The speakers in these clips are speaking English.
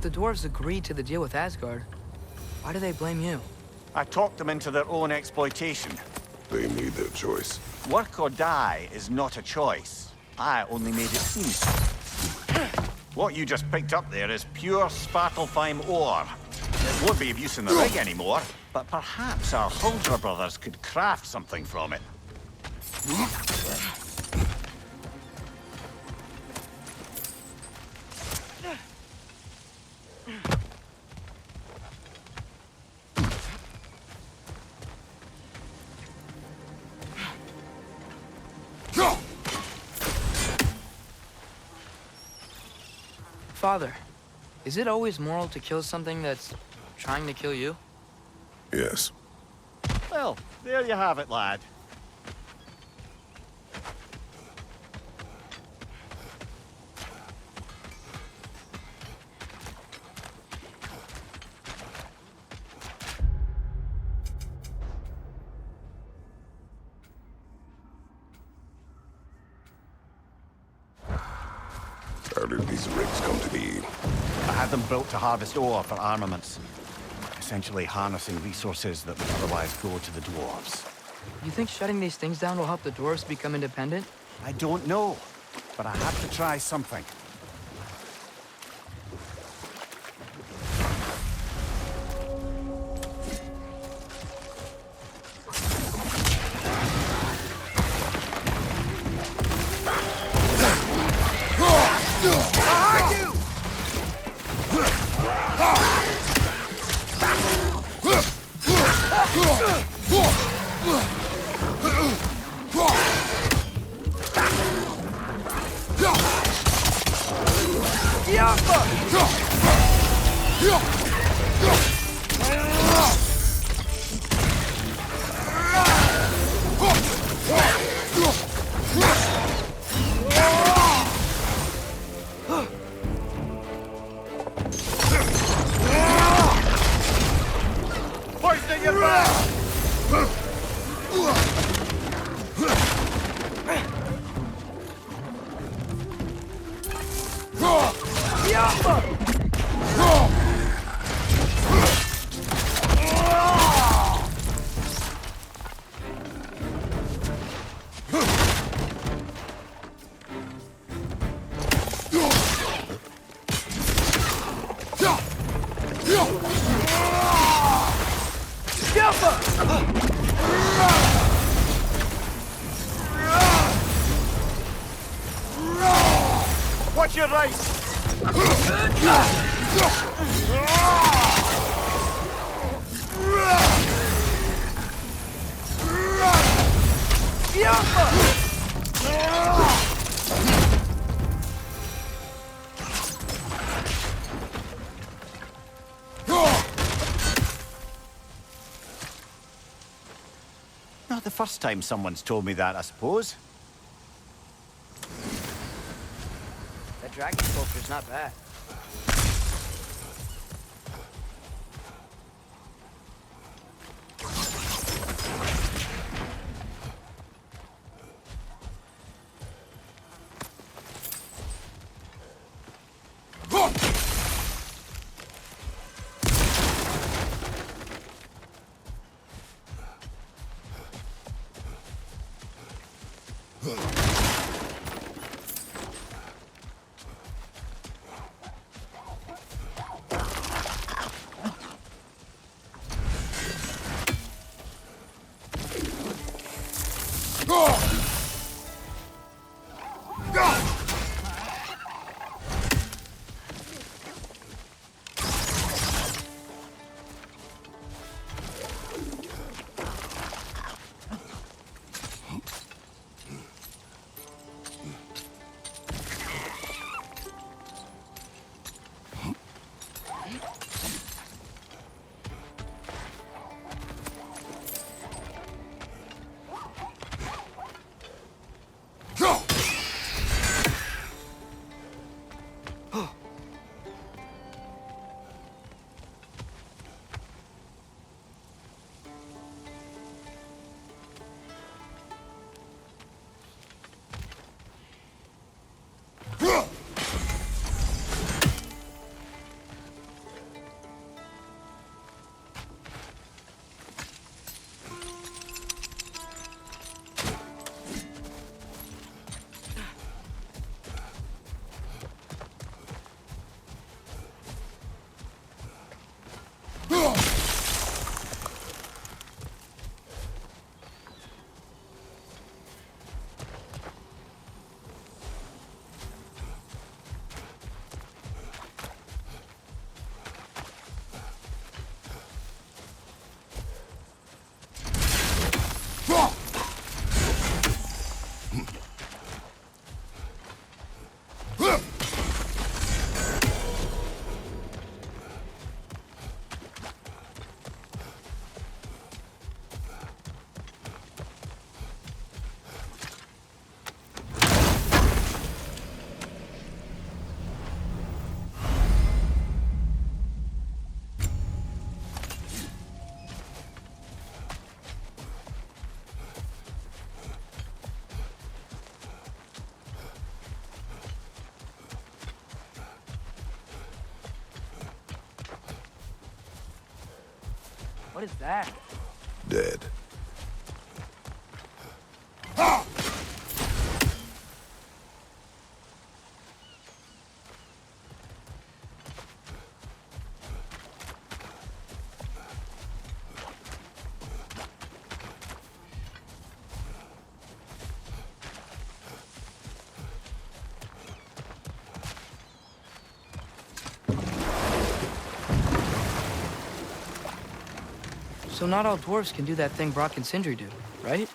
If the dwarves agreed to the deal with Asgard, why do they blame you? I talked them into their own exploitation. They made their choice. Work or die is not a choice. I only made it seem so. What you just picked up there is pure Svartalfheim ore. It won't be of use in the rig anymore, but perhaps our Huldra brothers could craft something from it. Father, is it always moral to kill something that's trying to kill you? Yes. Well, there you have it, lad. How did these rigs come to be? I had them built to harvest ore for armaments. Essentially harnessing resources that would otherwise go to the dwarves. You think shutting these things down will help the dwarves become independent? I don't know, but I have to try something. Hoisting it back! Watch your right! Not the first time someone's told me that, I suppose. That dragon sculpture's not bad. What is that? Dead. So not all dwarves can do that thing Brock and Sindri do, right?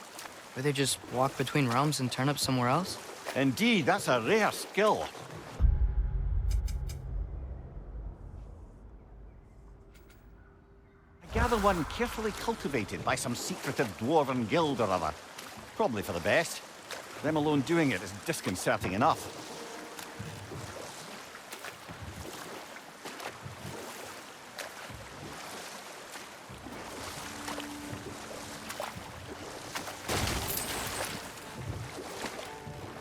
Where they just walk between realms and turn up somewhere else? Indeed, that's a rare skill. I gather one carefully cultivated by some secretive dwarven guild or other. Probably for the best. Them alone doing it is disconcerting enough.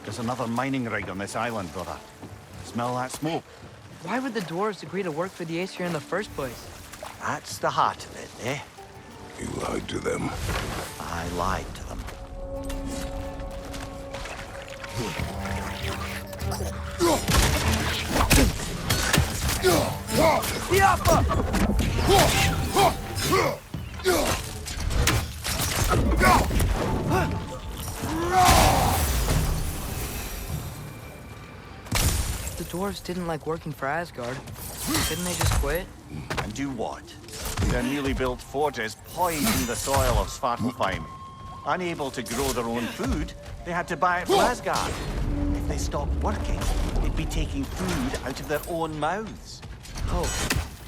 There's another mining rig on this island, brother. Smell that smoke? Why would the dwarves agree to work for the Aesir in the first place? That's the heart of it, eh? You lied to them. I lied to them. The dwarves didn't like working for Asgard. Didn't they just quit? And do what? Their newly built forges poisoned the soil of Svartalfheim. Unable to grow their own food, they had to buy it from Asgard. If they stopped working, they'd be taking food out of their own mouths. Oh,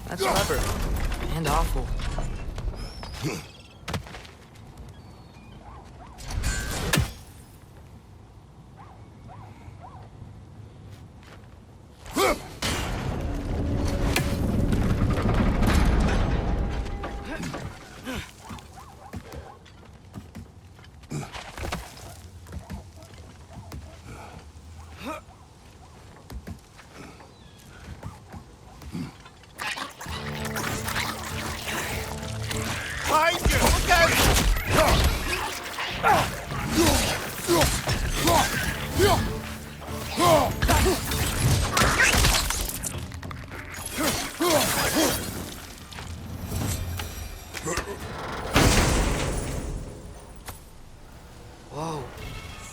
that's clever. And awful. Whoa,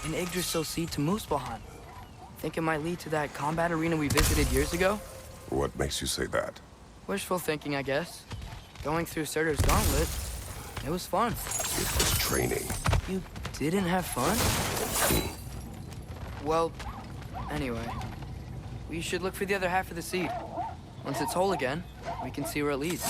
an Yggdrasil seed to Muspelheim. Think it might lead to that combat arena we visited years ago? What makes you say that? Wishful thinking, I guess. Going through Surtur's gauntlet, it was fun. It was training. You didn't have fun? Well, anyway, we should look for the other half of the seed. Once it's whole again, we can see where it leads.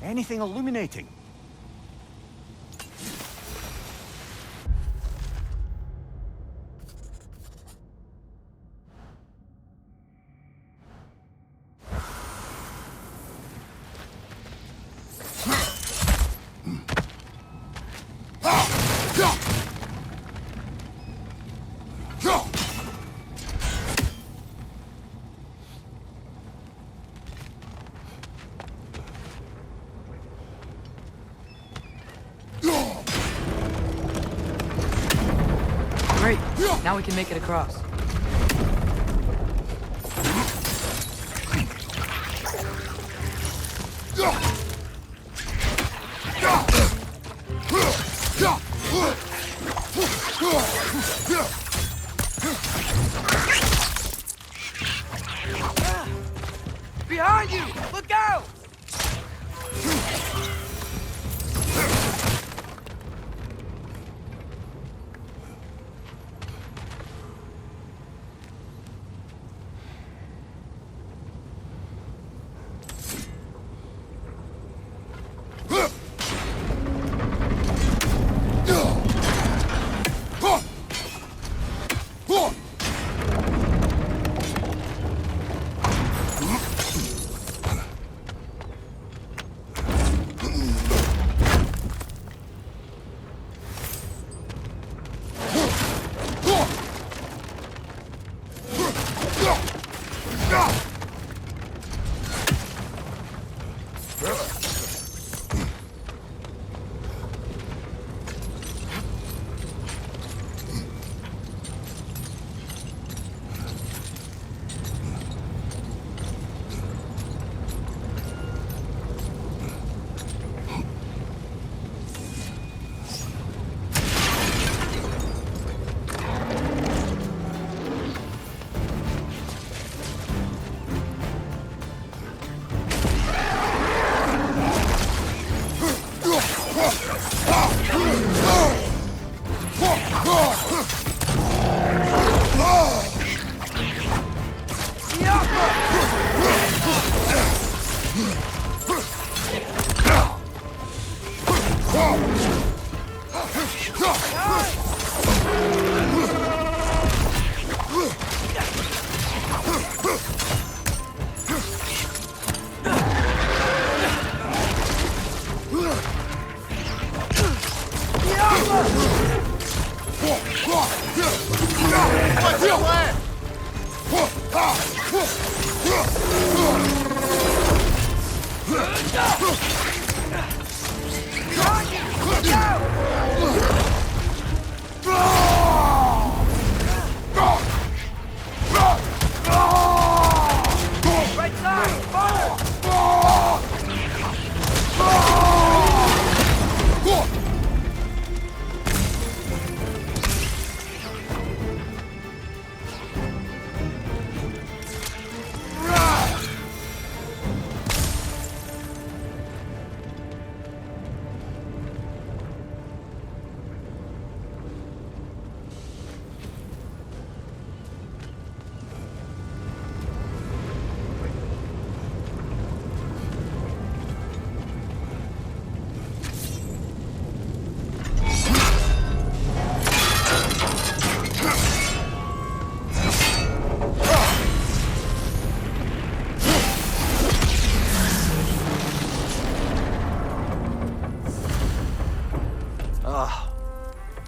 Anything illuminating? Great, now we can make it across. Behind you! Look out!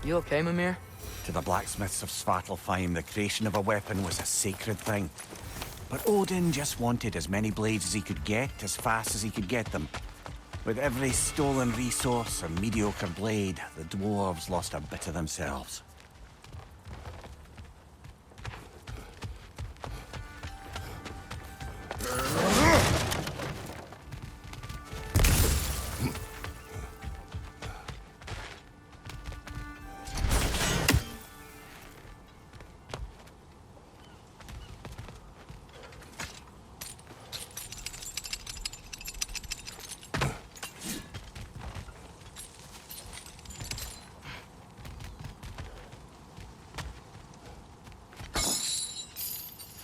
You okay, Mimir? To the blacksmiths of Svartalfheim, the creation of a weapon was a sacred thing. But Odin just wanted as many blades as he could get, as fast as he could get them. With every stolen resource or mediocre blade, the dwarves lost a bit of themselves.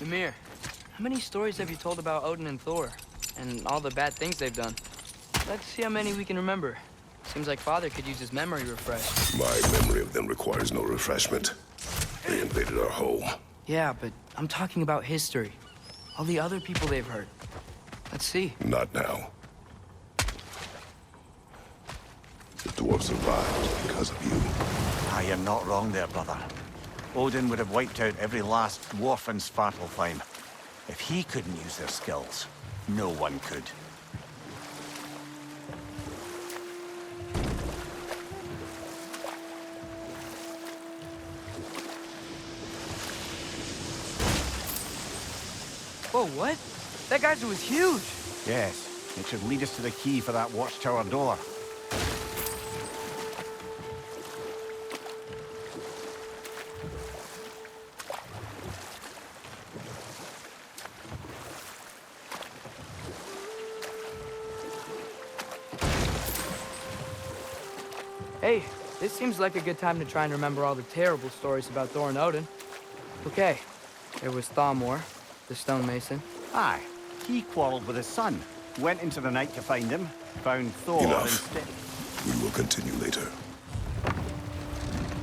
Mimir, how many stories have you told about Odin and Thor? And all the bad things they've done? Let's see how many we can remember. Seems like Father could use his memory refreshed. My memory of them requires no refreshment. They invaded our home. Yeah, but I'm talking about history. All the other people they've hurt. Let's see. Not now. The dwarves survived because of you. Ah, you're not wrong there, brother. Odin would have wiped out every last dwarf in Svartalfheim. If he couldn't use their skills, no one could. Whoa, what? That geyser was huge! Yes, it should lead us to the key for that watchtower door. Hey, this seems like a good time to try and remember all the terrible stories about Thor and Odin. Okay, there was Thamor, the stonemason. Aye, he quarreled with his son. Went into the night to find him, found Thor Enough. instead. We will continue later.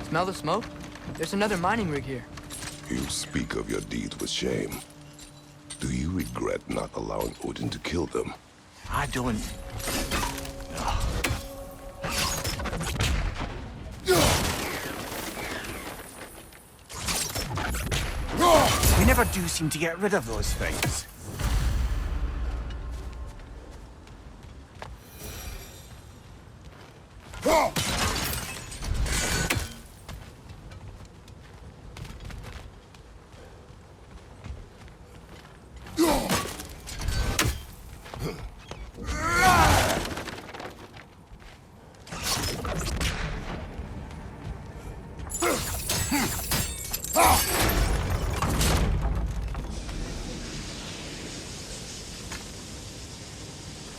Smell the smoke? There's another mining rig here. You speak of your deeds with shame. Do you regret not allowing Odin to kill them? I don't... We never do seem to get rid of those things.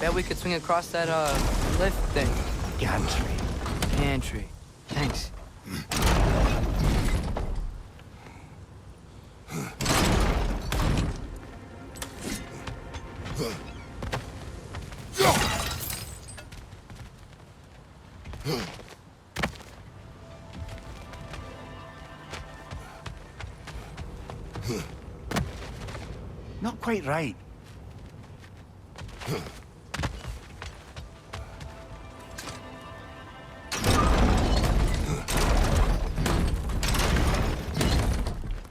Bet we could swing across that, lift thing. Gantry. Pantry. Thanks. Not quite right.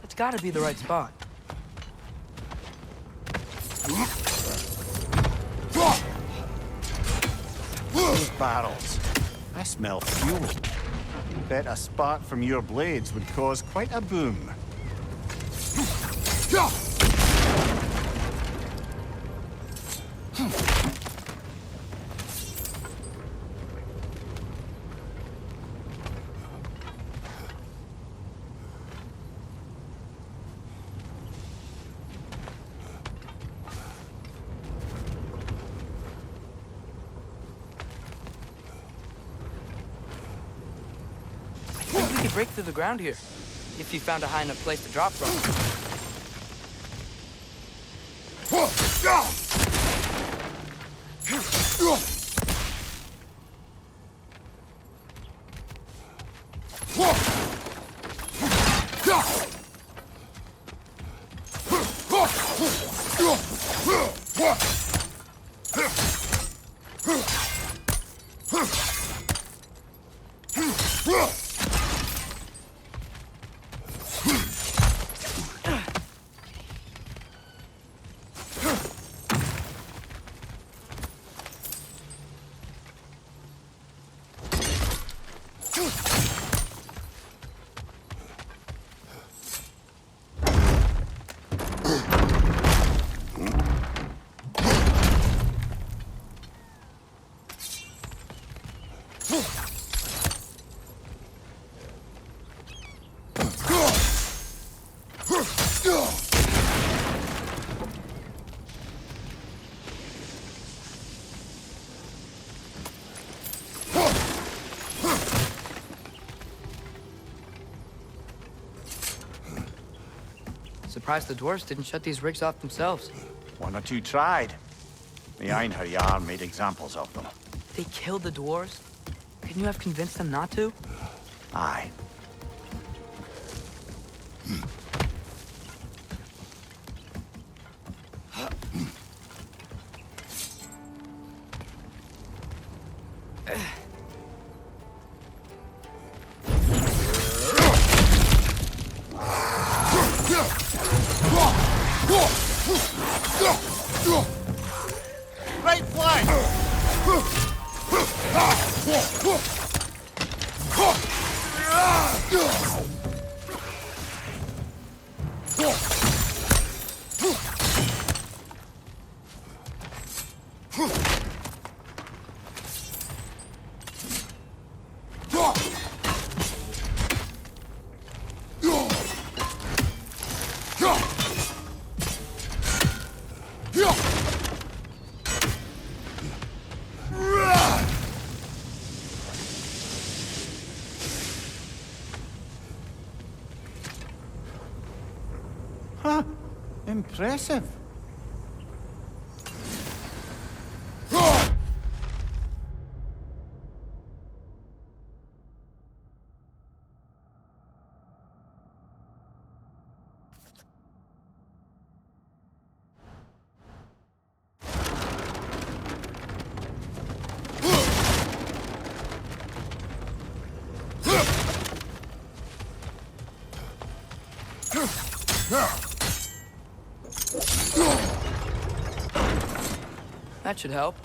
It's gotta be the right spot. Those barrels. I smell fuel. Bet a spark from your blades would cause quite a boom. I think we could break through the ground here, if you found a high enough place to drop from. Surprised the dwarves didn't shut these rigs off themselves. One or two tried. The Einherjar made examples of them. They killed the dwarves? Couldn't you have convinced them not to? Aye. Right flank! Huh? Impressive. That should help.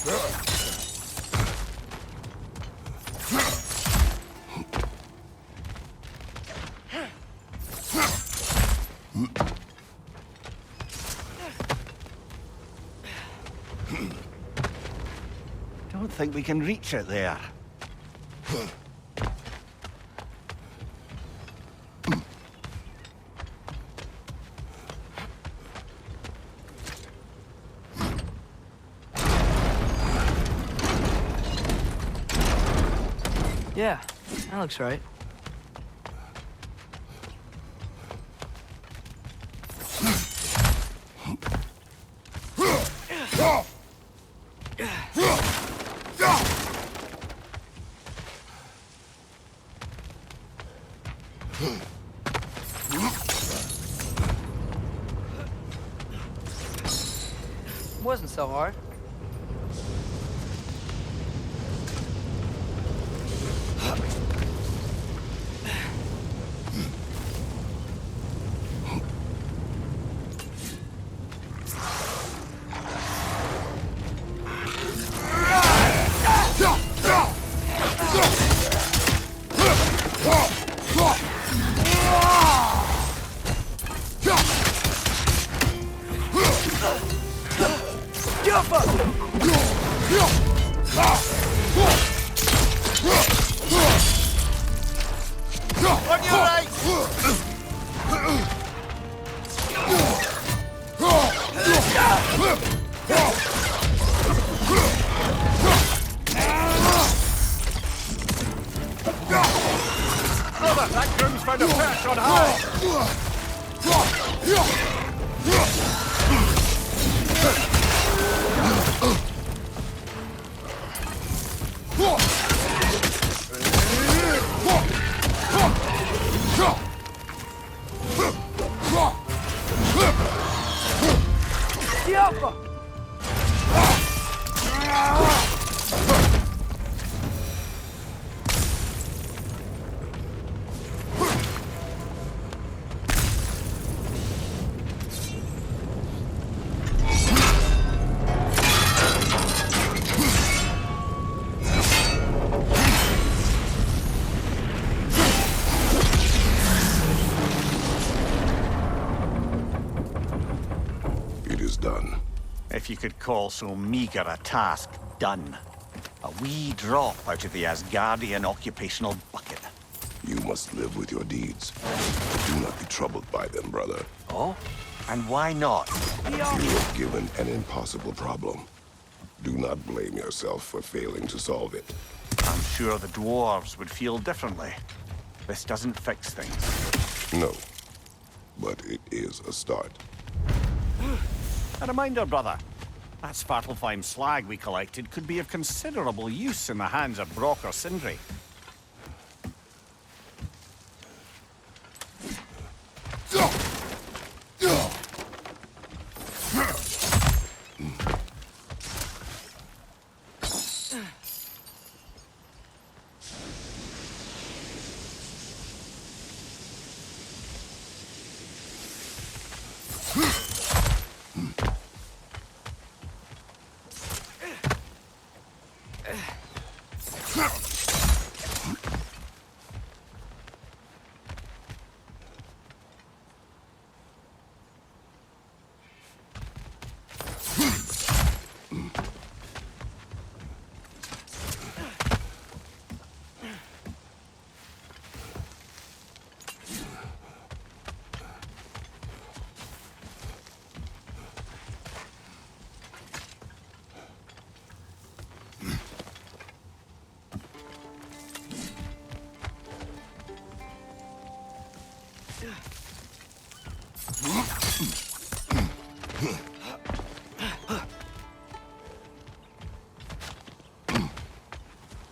Don't think we can reach it there. Yeah, that looks right. Wasn't so hard. On your right! Brother, that groom's found a perch on high! It is done. If you could call so meager a task done. A wee drop out of the Asgardian occupational bucket. You must live with your deeds. Do not be troubled by them, brother. Oh? And why not? You were given an impossible problem. Do not blame yourself for failing to solve it. I'm sure the dwarves would feel differently. This doesn't fix things. No, but it is a start. A reminder, brother. That Svartalfheim slag we collected could be of considerable use in the hands of Brock or Sindri.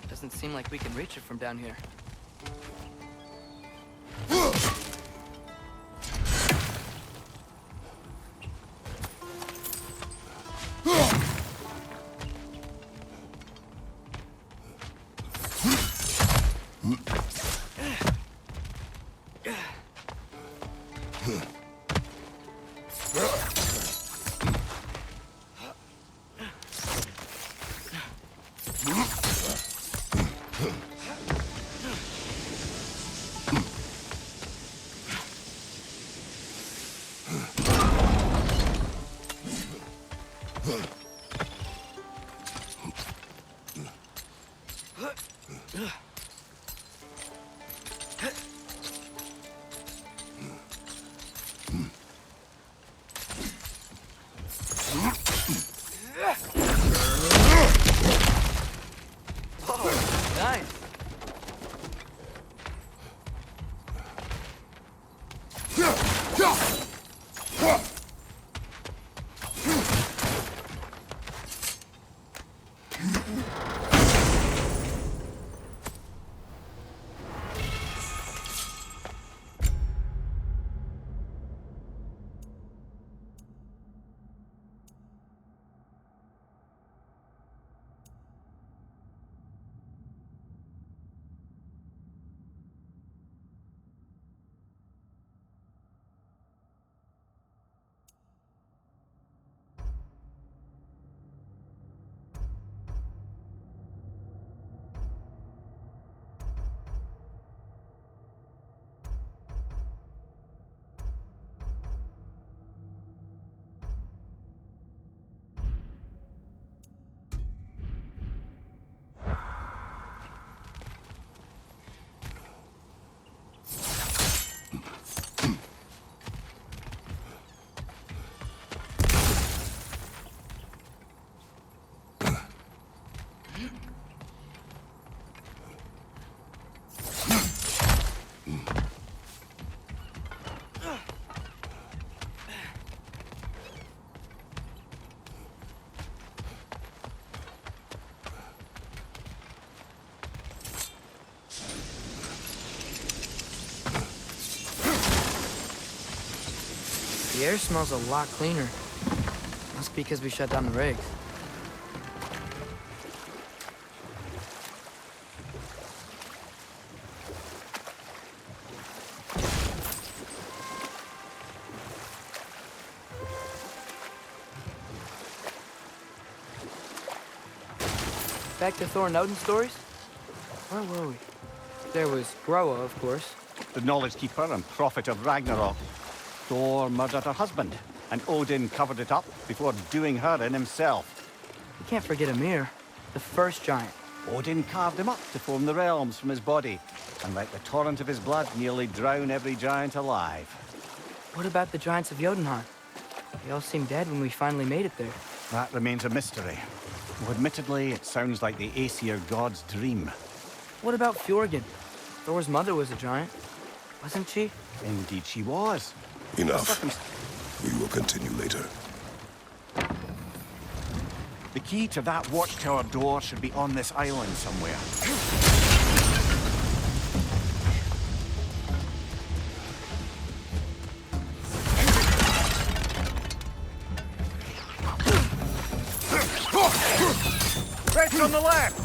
Doesn't seem like we can reach it from down here. Nice. The air smells a lot cleaner. Must be because we shut down the rigs. Back to Thor and Odin stories? Where were we? There was Groa, of course. The Knowledge Keeper and Prophet of Ragnarok. Thor murdered her husband, and Odin covered it up before doing her in himself. You can't forget Ymir, the first giant. Odin carved him up to form the realms from his body, and let the torrent of his blood nearly drown every giant alive. What about the giants of Jotunheim? They all seemed dead when we finally made it there. That remains a mystery. Though admittedly, it sounds like the Aesir god's dream. What about Fjorgyn? Thor's mother was a giant, wasn't she? Indeed she was. Enough. We will continue later. The key to that watchtower door should be on this island somewhere. Right on the left!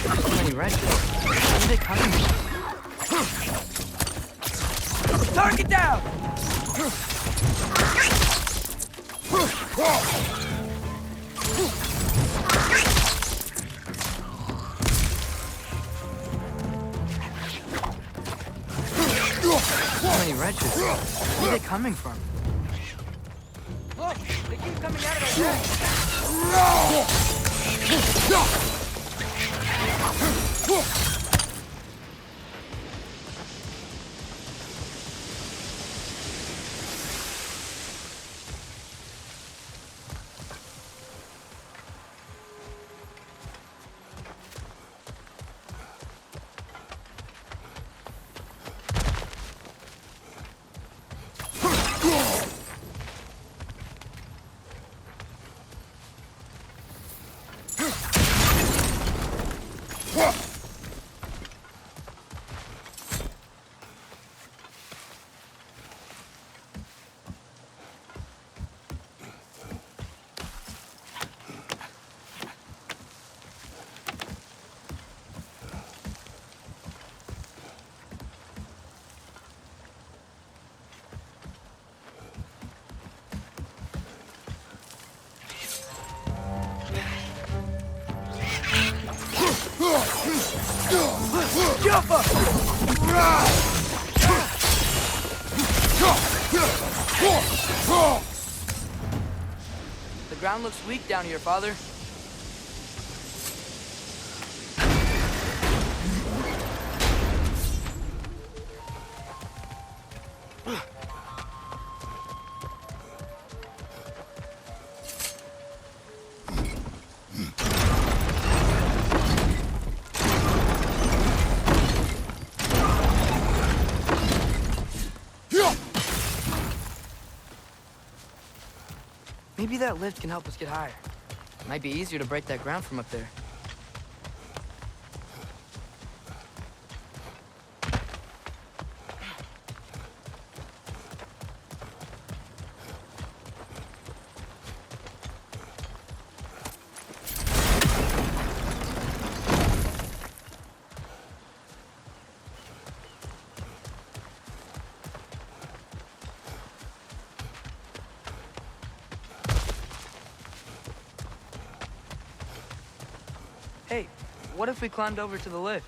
So many wretches. Where are they coming from? Target down! So many wretches. Where are they coming from? Look! They keep coming out of our way! The ground looks weak down here, Father. Maybe that lift can help us get higher. It might be easier to break that ground from up there. Hey, what if we climbed over to the lift?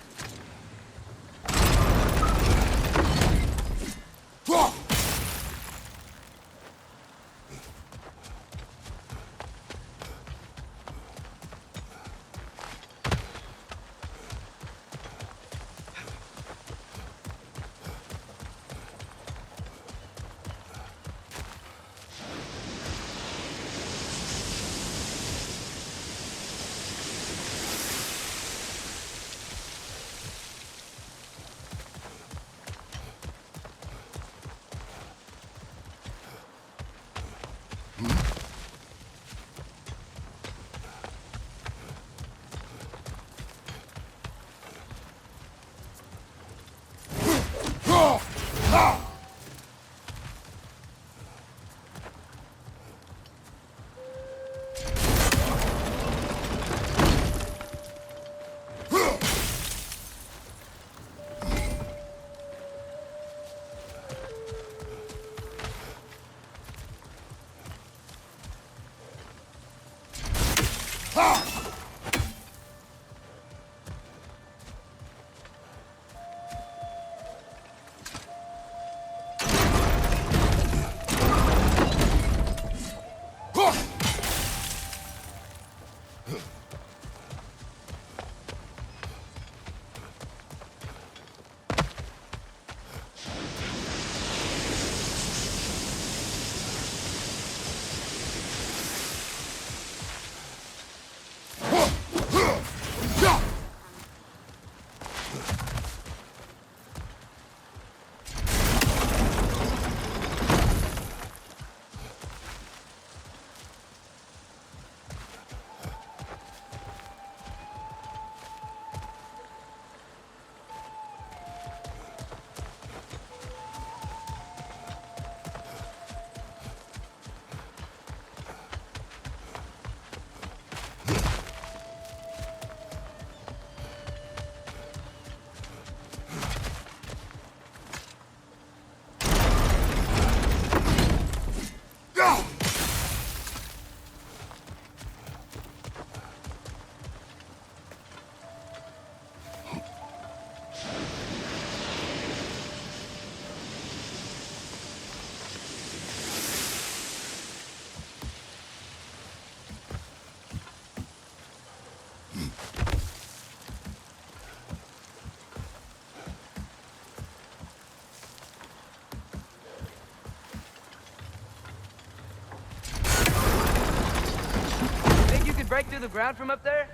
Break through the ground from up there?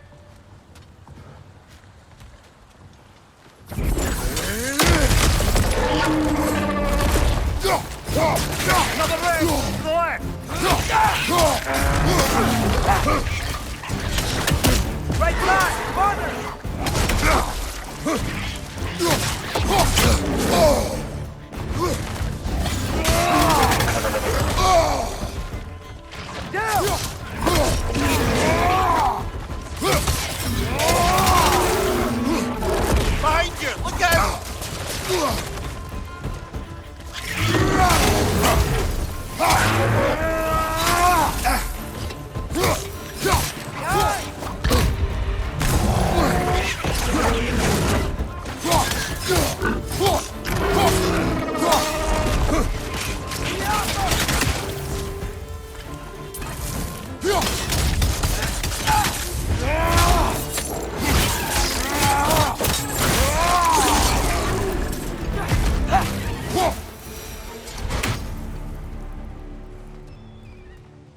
Another ring! More! Right side! Farther! Down! Behind you! Look out!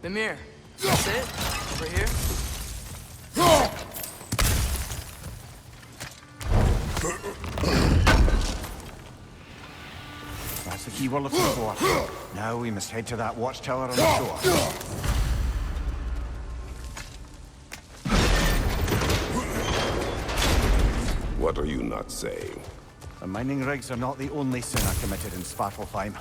Mimir, that's it? Over here? That's the key we're looking for. Now we must head to that watchtower on the shore. What are you not saying? The mining rigs are not the only sin I committed in Svartalfheim.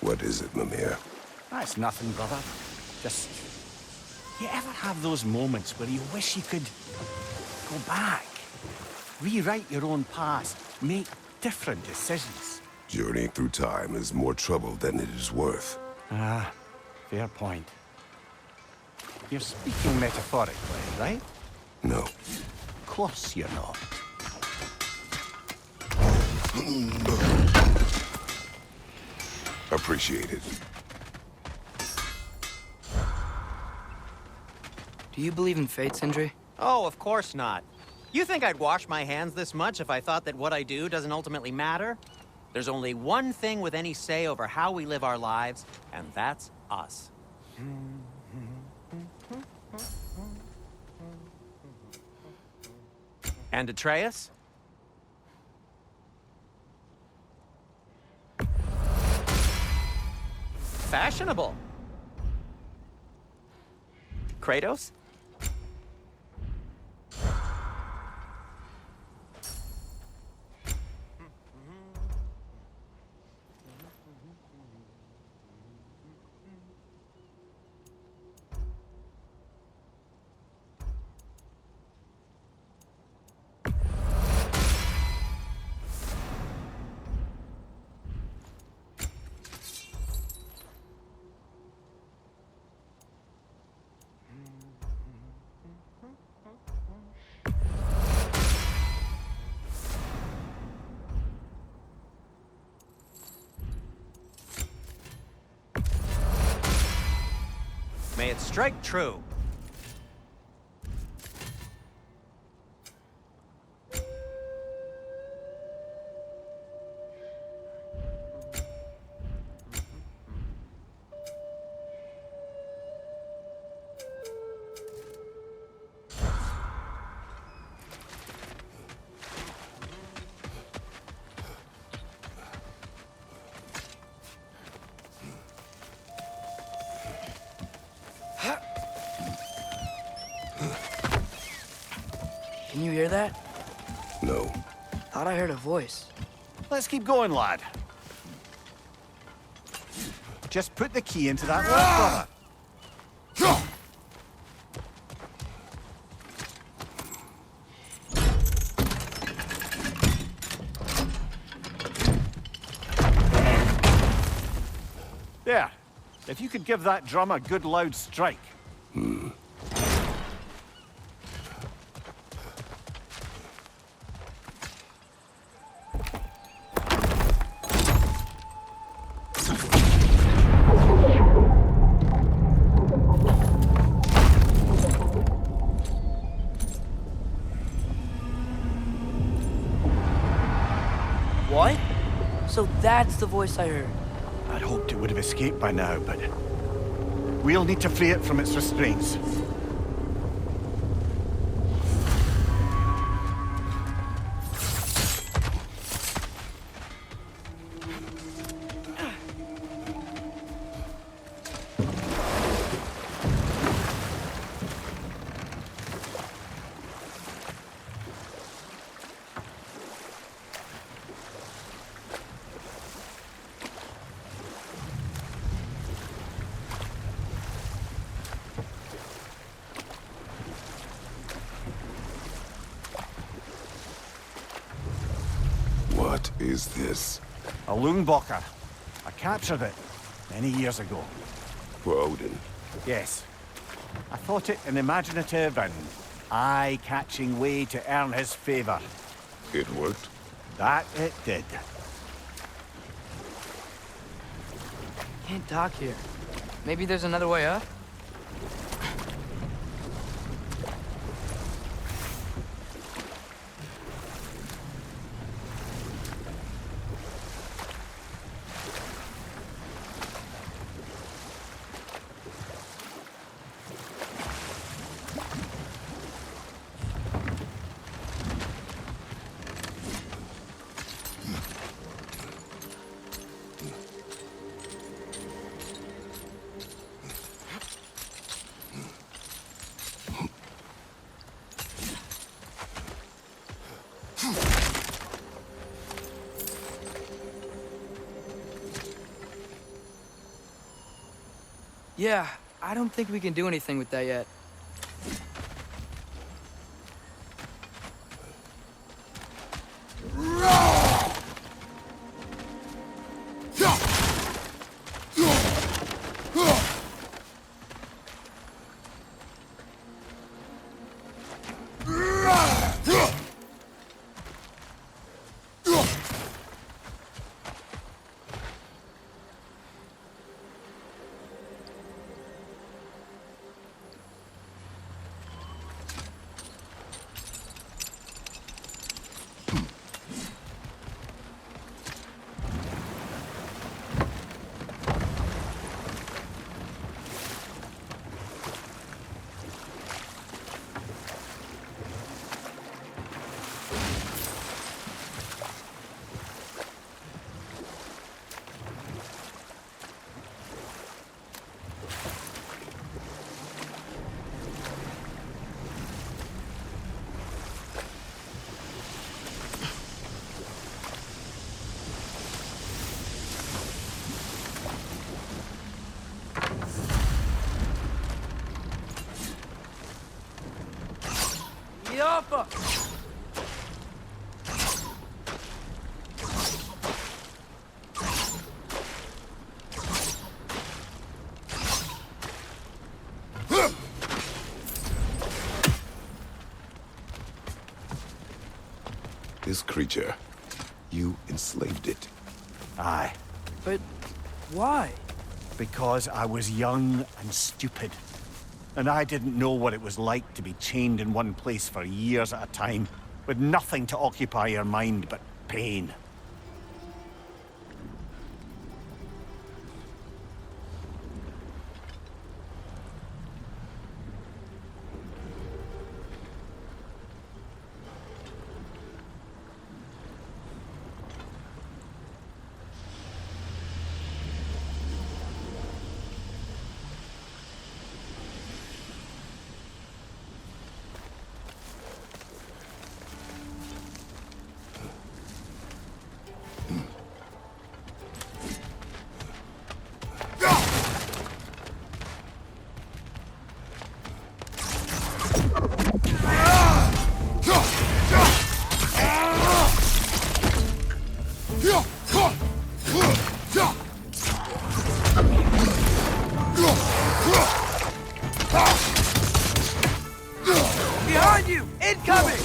What is it, Mimir? That's nothing, brother. Just... You ever have those moments where you wish you could go back? Rewrite your own past, make different decisions? Journeying through time is more trouble than it is worth. Ah, fair point. You're speaking metaphorically, right? No. Of course you're not. Appreciate it. Do you believe in fate, Sindri? Oh, of course not. You think I'd wash my hands this much if I thought that what I do doesn't ultimately matter? There's only one thing with any say over how we live our lives, and that's us. And Atreus? Fashionable. Kratos? May it strike true. Can you hear that? No. Thought I heard a voice. Let's keep going, lad. Just put the key into that lock, brother. There. If you could give that drum a good loud strike. What? So that's the voice I heard. I'd hoped it would have escaped by now, but we'll need to free it from its restraints. What is this? A Lungbocker. I captured it many years ago. For Odin. Yes. I thought it an imaginative and eye-catching way to earn his favor. It worked? That it did. Can't dock here. Maybe there's another way up? Yeah, I don't think we can do anything with that yet. Yappa! This creature, you enslaved it. Aye. But why? Because I was young and stupid. And I didn't know what it was like to be chained in one place for years at a time, with nothing to occupy your mind but pain. Behind you! Incoming!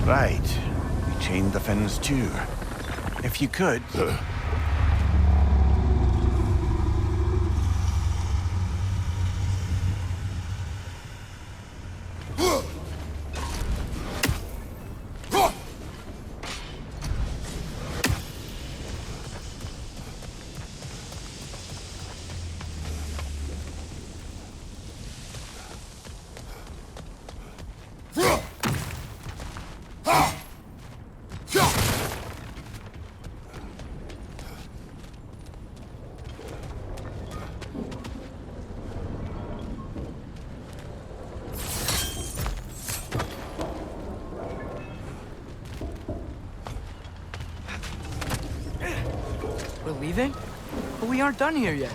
Right. You chained the fins too. If you could... aren't done here yet.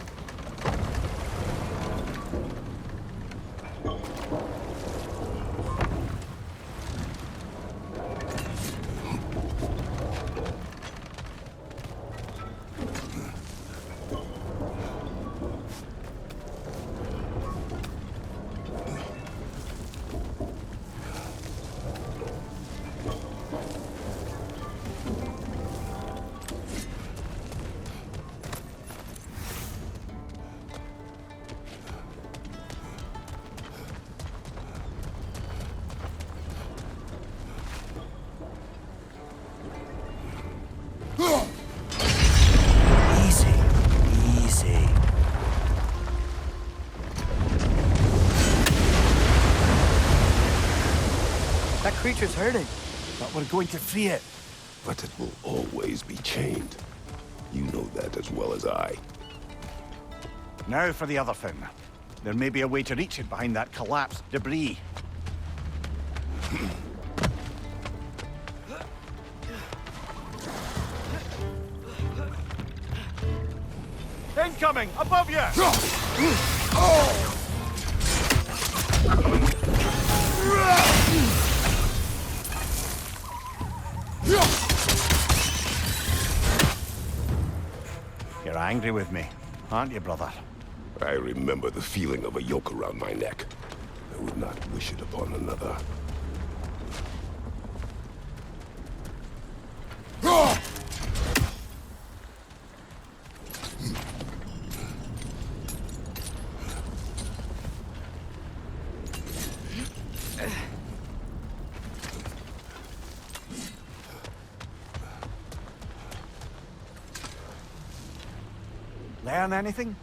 Easy. That creature's hurting. But we're going to free it. But it will always be chained. You know that as well as I. Now for the other thing. There may be a way to reach it behind that collapsed debris. Incoming! Above you! You're angry with me, aren't you, brother? I remember the feeling of a yoke around my neck. I would not wish it upon another. Learn anything?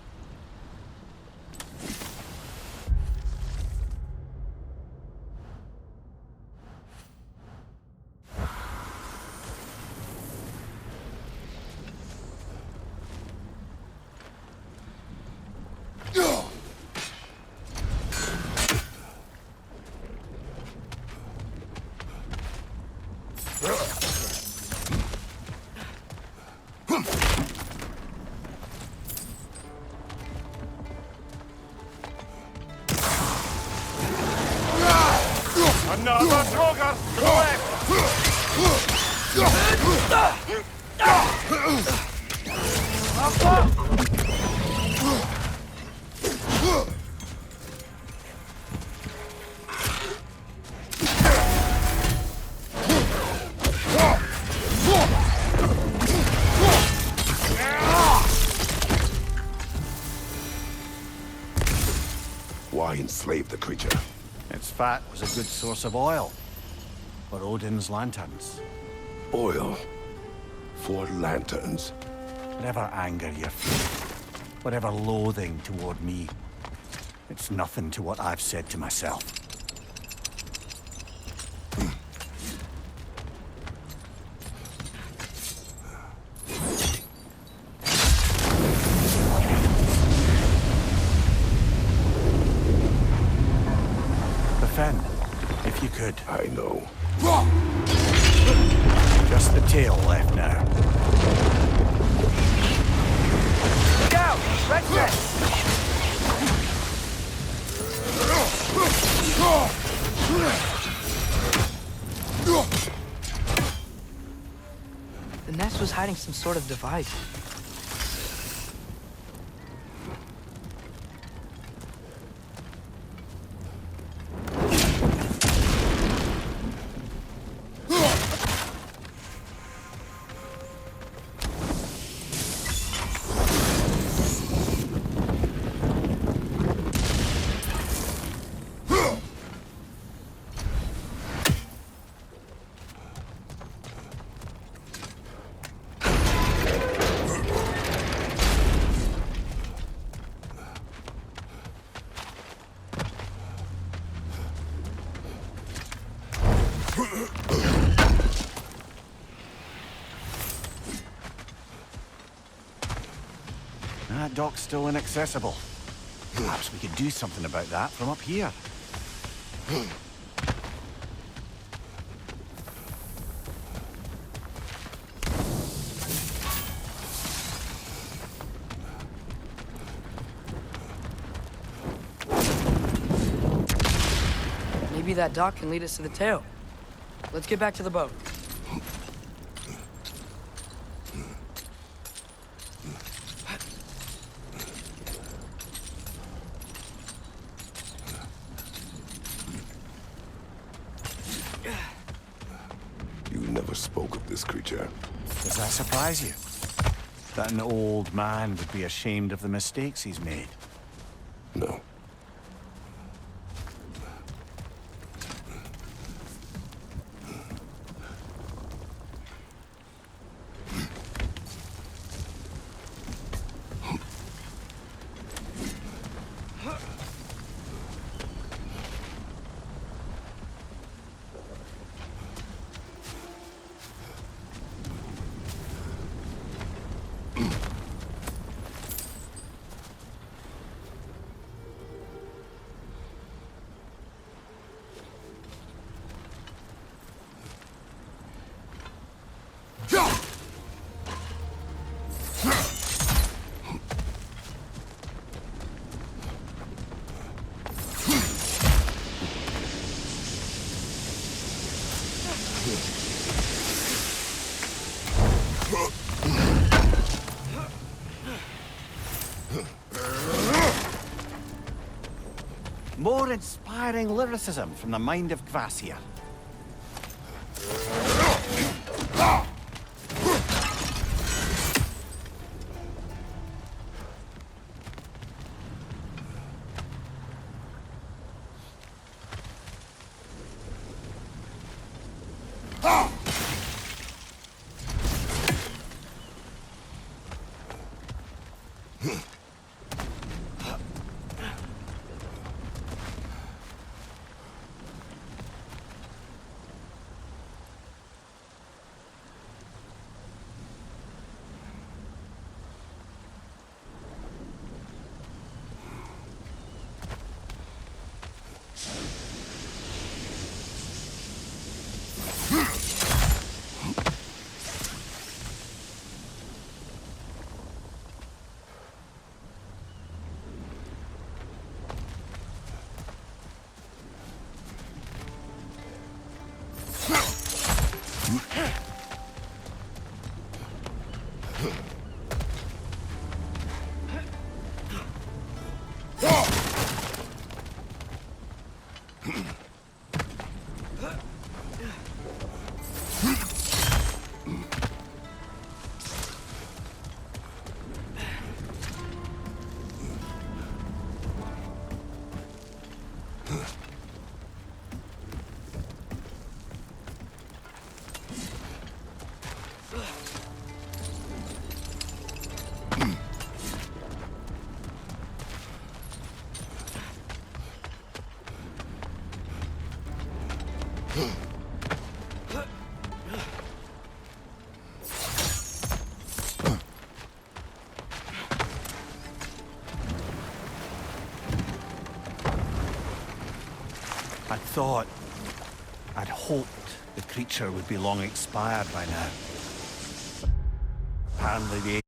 Another Trogar to the left! Why enslave the creature? Its fat was a good source of oil for Odin's lanterns. Oil. For lanterns. Whatever anger you feel, whatever loathing toward me, it's nothing to what I've said to myself. Defend, if you could. I know. Just the tail left now. Look out! Red set! The nest was hiding some sort of device. That dock's still inaccessible. Perhaps we could do something about that from up here. Maybe that dock can lead us to the tail. Let's get back to the boat. You never spoke of this creature. Does that surprise you? That an old man would be ashamed of the mistakes he's made? No. More inspiring lyricism from the mind of Gracia. I'd hoped the creature would be long expired by now. Apparently the